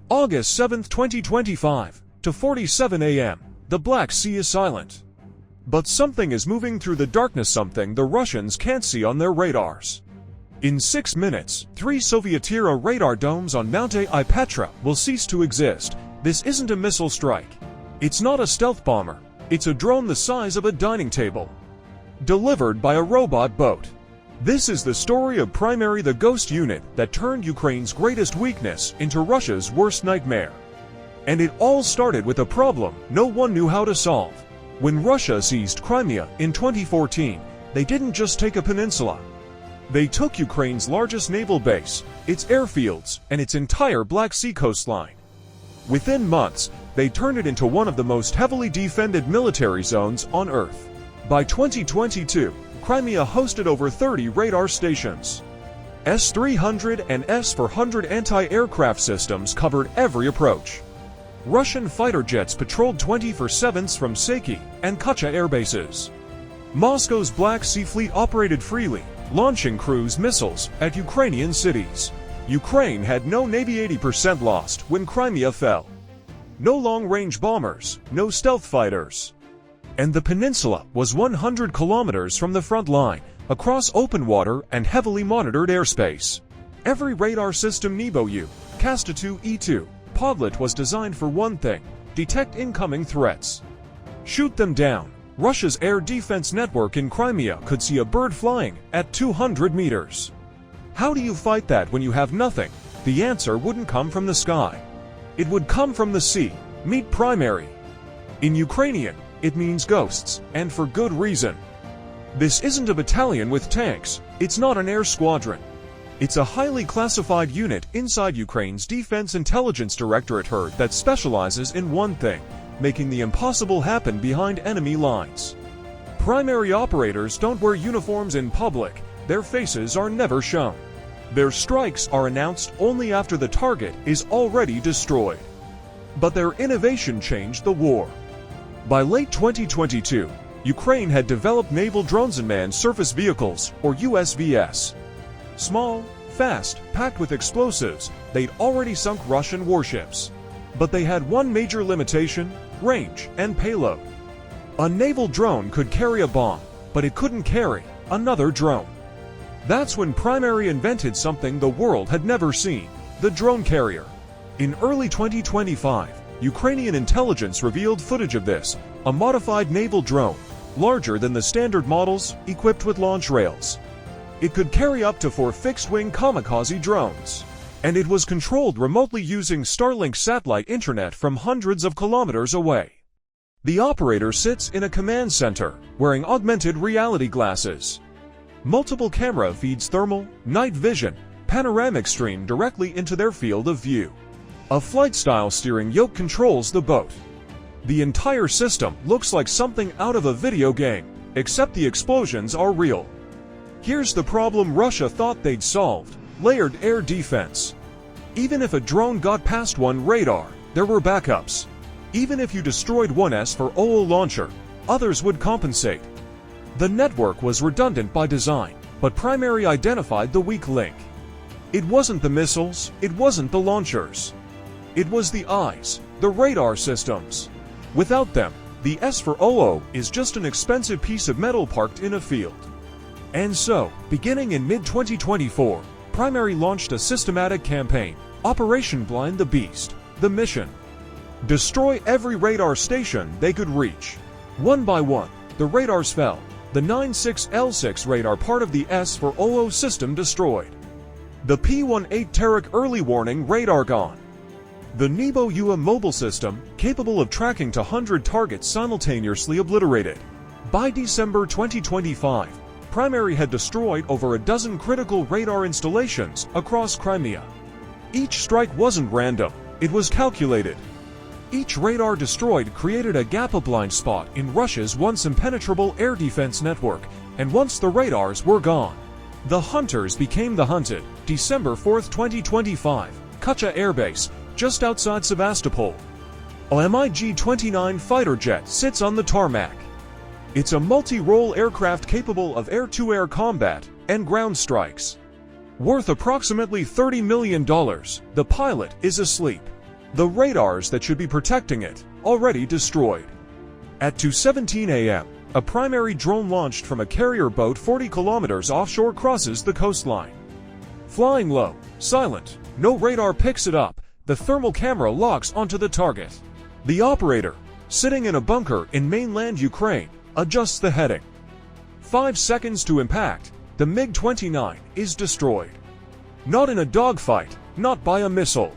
August 7, 2025, to 47 a.m., the Black Sea is silent. But something is moving through the darkness, something the Russians can't see on their radars. In 6 minutes, 3 Soviet-era radar domes on Mount Petra will cease to exist. This isn't a missile strike. It's not a stealth bomber. It's a drone the size of a dining table, delivered by a robot boat. This is the story of Primary, the ghost unit that turned Ukraine's greatest weakness into Russia's worst nightmare. And it all started with a problem no one knew how to solve. When Russia seized Crimea in 2014, they didn't just take a peninsula. They took Ukraine's largest naval base, its airfields, and its entire Black Sea coastline. Within months, they turned it into one of the most heavily defended military zones on Earth. By 2022, Crimea hosted over 30 radar stations. S-300 and S-400 anti-aircraft systems covered every approach. Russian fighter jets patrolled 24/7 from Saki and Kacha airbases. Moscow's Black Sea Fleet operated freely, launching cruise missiles at Ukrainian cities. Ukraine had no Navy, 80% lost when Crimea fell. No long-range bombers, no stealth fighters. And the peninsula was 100 kilometers from the front line, across open water and heavily monitored airspace. Every radar system Nebo-U, Kasta-2, E-2, Podlet was designed for one thing: detect incoming threats. Shoot them down. Russia's air defense network in Crimea could see a bird flying at 200 meters. How do you fight that when you have nothing? The answer wouldn't come from the sky. It would come from the sea. Meet Primary. In Ukrainian, it means ghosts, and for good reason. This isn't a battalion with tanks. It's not an air squadron. It's a highly classified unit inside Ukraine's Defense Intelligence Directorate that specializes in one thing: making the impossible happen behind enemy lines. Primary operators don't wear uniforms in public. Their faces are never shown. Their strikes are announced only after the target is already destroyed. But their innovation changed the war. By late 2022, Ukraine had developed naval drones, unmanned surface vehicles, or USVS. Small, fast, packed with explosives, they'd already sunk Russian warships. But they had one major limitation: range and payload. A naval drone could carry a bomb, but it couldn't carry another drone. That's when Primary invented something the world had never seen: the drone carrier. In early 2025, Ukrainian intelligence revealed footage of this, a modified naval drone, larger than the standard models, equipped with launch rails. It could carry up to 4 fixed-wing kamikaze drones, and it was controlled remotely using Starlink satellite internet from hundreds of kilometers away. The operator sits in a command center, wearing augmented reality glasses. Multiple camera feeds thermal, night vision, panoramic stream directly into their field of view. A flight-style steering yoke controls the boat. The entire system looks like something out of a video game, except the explosions are real. Here's the problem Russia thought they'd solved: layered air defense. Even if a drone got past one radar, there were backups. Even if you destroyed one S-400 launcher, others would compensate. The network was redundant by design, but Primary identified the weak link. It wasn't the missiles, it wasn't the launchers. It was the eyes, the radar systems. Without them, the S-400 is just an expensive piece of metal parked in a field. And so, beginning in mid-2024, Primary launched a systematic campaign, Operation Blind the Beast. The mission: destroy every radar station they could reach. One by one, the radars fell. The 96L6 radar, part of the S-400 system, destroyed. The P-18 Tarik early warning radar gone. The Nebo-U mobile system, capable of tracking to 100 targets simultaneously, obliterated. By December 2025, Primary had destroyed over a dozen critical radar installations across Crimea. Each strike wasn't random, it was calculated. Each radar destroyed created a gap, a blind spot in Russia's once impenetrable air defense network, and once the radars were gone, the hunters became the hunted. December 4, 2025, Kacha Airbase, just outside Sevastopol. A MiG-29 fighter jet sits on the tarmac. It's a multi-role aircraft capable of air-to-air combat and ground strikes. Worth approximately $30 million, the pilot is asleep. The radars that should be protecting it, already destroyed. At 2:17 a.m., a primary drone launched from a carrier boat 40 kilometers offshore crosses the coastline. Flying low, silent, no radar picks it up, the thermal camera locks onto the target. The operator, sitting in a bunker in mainland Ukraine, adjusts the heading. 5 seconds to impact, the MiG-29 is destroyed. Not in a dogfight, not by a missile,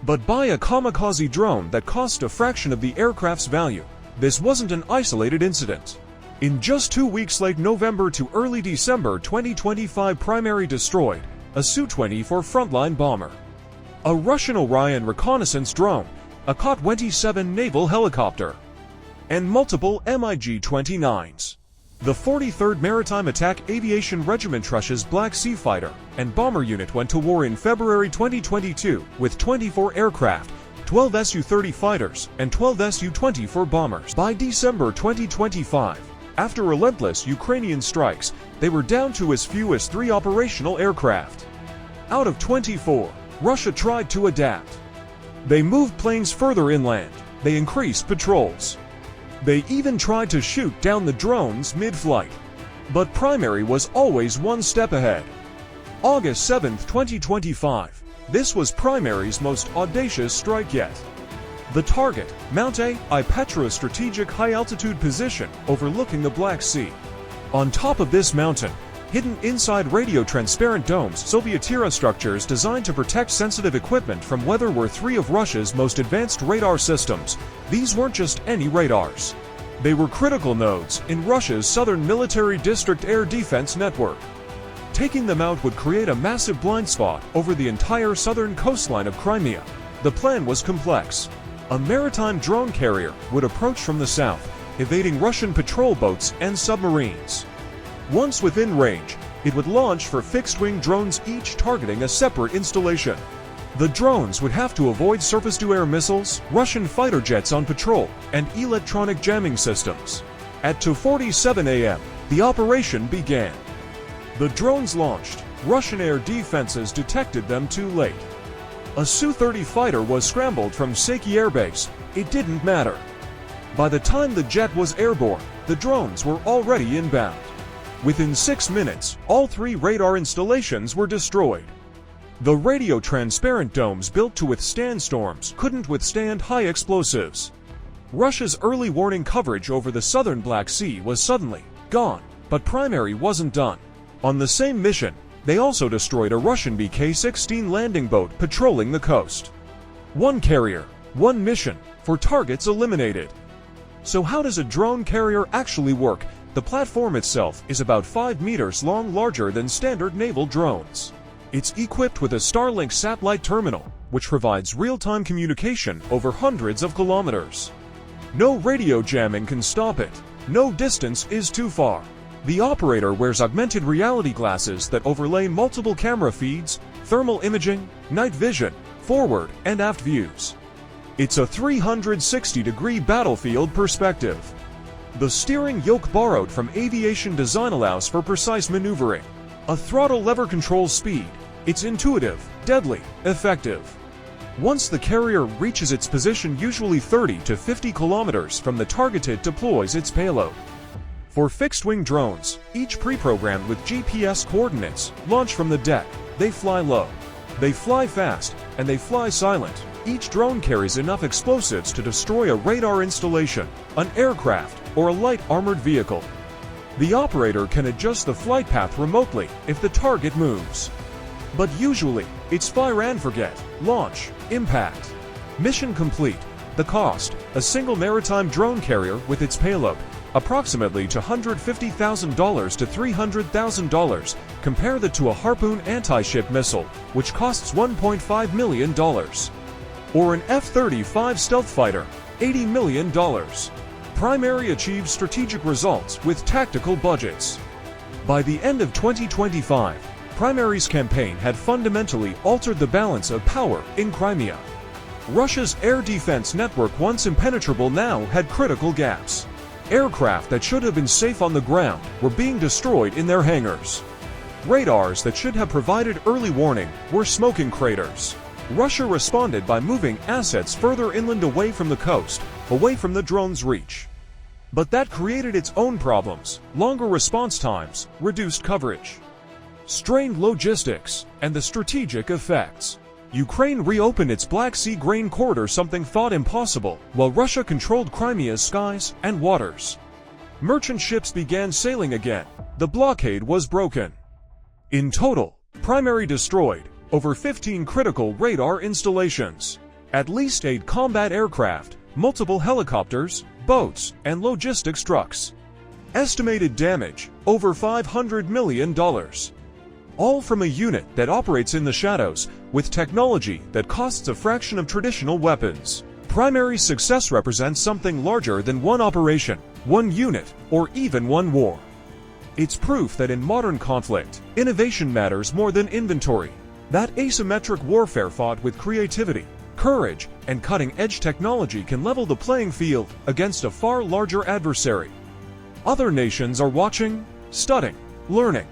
but by a kamikaze drone that cost a fraction of the aircraft's value. This wasn't an isolated incident. In just 2 weeks, late November to early December 2025, primary destroyed a Su-24 frontline bomber, a Russian Orion reconnaissance drone, a Ka-27 naval helicopter, and multiple MiG-29s. The 43rd Maritime Attack Aviation Regiment Russia's Black Sea Fighter and Bomber Unit went to war in February 2022 with 24 aircraft, 12 Su-30 fighters, and 12 Su-24 bombers. By December 2025, after relentless Ukrainian strikes, they were down to as few as 3 operational aircraft. Out of 24, Russia tried to adapt. They moved planes further inland. They increased patrols. They even tried to shoot down the drones mid-flight. But primary was always one step ahead. August 7, 2025. This was primary's most audacious strike yet. The target, Mount I Petra, strategic high-altitude position overlooking the Black Sea. On top of this mountain, hidden inside radio-transparent domes, Soviet-era structures designed to protect sensitive equipment from weather, were 3 of Russia's most advanced radar systems. These weren't just any radars. They were critical nodes in Russia's southern military district air defense network. Taking them out would create a massive blind spot over the entire southern coastline of Crimea. The plan was complex. A maritime drone carrier would approach from the south, evading Russian patrol boats and submarines. Once within range, it would launch for fixed-wing drones, each targeting a separate installation. The drones would have to avoid surface-to-air missiles, Russian fighter jets on patrol, and electronic jamming systems. At 2:47 a.m., the operation began. The drones launched. Russian air defenses detected them too late. A Su-30 fighter was scrambled from Saki Air Base. It didn't matter. By the time the jet was airborne, the drones were already inbound. Within 6 minutes, all 3 radar installations were destroyed. The radio-transparent domes built to withstand storms couldn't withstand high explosives. Russia's early warning coverage over the southern Black Sea was suddenly gone, but primary wasn't done. On the same mission, they also destroyed a Russian Bk-16 landing boat patrolling the coast. 1 carrier, 1 mission, 4 targets eliminated. So how does a drone carrier actually work? The platform itself is about 5 meters long, larger than standard naval drones. It's equipped with a Starlink satellite terminal, which provides real-time communication over hundreds of kilometers. No radio jamming can stop it. No distance is too far. The operator wears augmented reality glasses that overlay multiple camera feeds, thermal imaging, night vision, forward and aft views. It's a 360-degree battlefield perspective. The steering yoke, borrowed from aviation design, allows for precise maneuvering. A throttle lever controls speed. It's intuitive, deadly, effective. Once the carrier reaches its position, usually 30 to 50 kilometers from the target, it deploys its payload. For fixed-wing drones, each pre-programmed with GPS coordinates, launch from the deck. They fly low, they fly fast, and they fly silent. Each drone carries enough explosives to destroy a radar installation, an aircraft, or a light armored vehicle. The operator can adjust the flight path remotely if the target moves. But usually, it's fire and forget, launch, impact. Mission complete. The cost: a single maritime drone carrier with its payload, approximately $250,000 to $300,000. Compare that to a Harpoon anti-ship missile, which costs $1.5 million. Or an F-35 stealth fighter, $80 million. Primary achieves strategic results with tactical budgets. By the end of 2025, Primary's campaign had fundamentally altered the balance of power in Crimea. Russia's air defense network, once impenetrable, now had critical gaps. Aircraft that should have been safe on the ground were being destroyed in their hangars. Radars that should have provided early warning were smoking craters. Russia responded by moving assets further inland away from the coast, away from the drone's reach. But that created its own problems: longer response times, reduced coverage, strained logistics, and the strategic effects. Ukraine reopened its Black Sea grain corridor, something thought impossible, while Russia controlled Crimea's skies and waters. Merchant ships began sailing again. The blockade was broken. In total, primary destroyed over 15 critical radar installations, at least 8 combat aircraft, multiple helicopters, boats, and logistics trucks. Estimated damage, over $500 million. All from a unit that operates in the shadows, with technology that costs a fraction of traditional weapons. Primary success represents something larger than one operation, one unit, or even one war. It's proof that in modern conflict, innovation matters more than inventory. That asymmetric warfare fought with creativity, courage, and cutting-edge technology can level the playing field against a far larger adversary. Other nations are watching, studying, learning.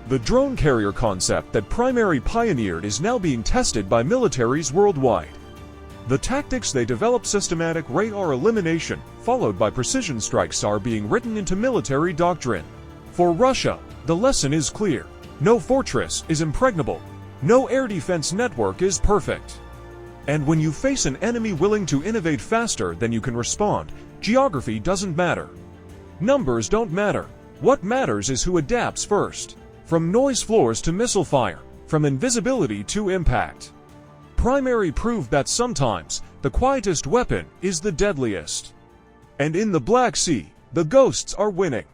The drone carrier concept that Primary pioneered is now being tested by militaries worldwide. The tactics they develop, systematic radar elimination, followed by precision strikes, are being written into military doctrine. For Russia, the lesson is clear. No fortress is impregnable. No air defense network is perfect. And when you face an enemy willing to innovate faster than you can respond, geography doesn't matter. Numbers don't matter. What matters is who adapts first. From noise floors to missile fire, from invisibility to impact. Primary proved that sometimes the quietest weapon is the deadliest. And in the Black Sea, the ghosts are winning.